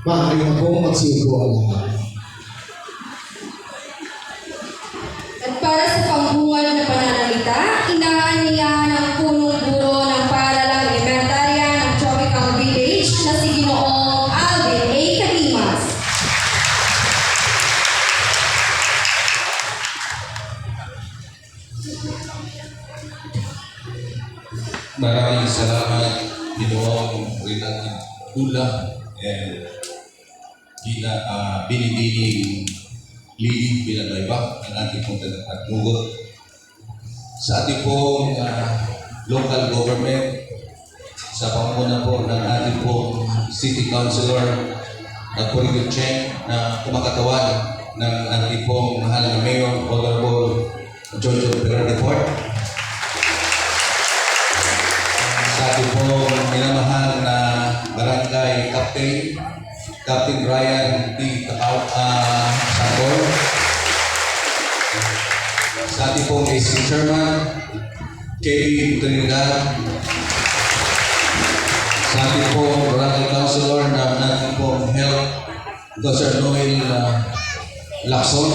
Maaari na po magsiupo ang lahat. At para sa pambungad na pananalita, inaanyayahan ang punong guro ng paaralang elementarya ng Tropical Village na si Ginoong Alvin A. Calimas. Maraming salamat, Ginoong Rinaldo Hula and binibining Lili Villanueva ng ating pong tagapagmugot sa ating pong local government, sa pamumuno po ng ating pong City Councilor na Purito Cheng na kumakatawan ng ating pong mahal na Mayor Honorable Jojo Peralifort, sa ating pong minamahal na Barangay Captain Brian T. Sangor, sa ating pong AC Chairman K.E. Trinidad, sa ating pong Barangay Councilor na ating pong Health Dr. Noel Lacson,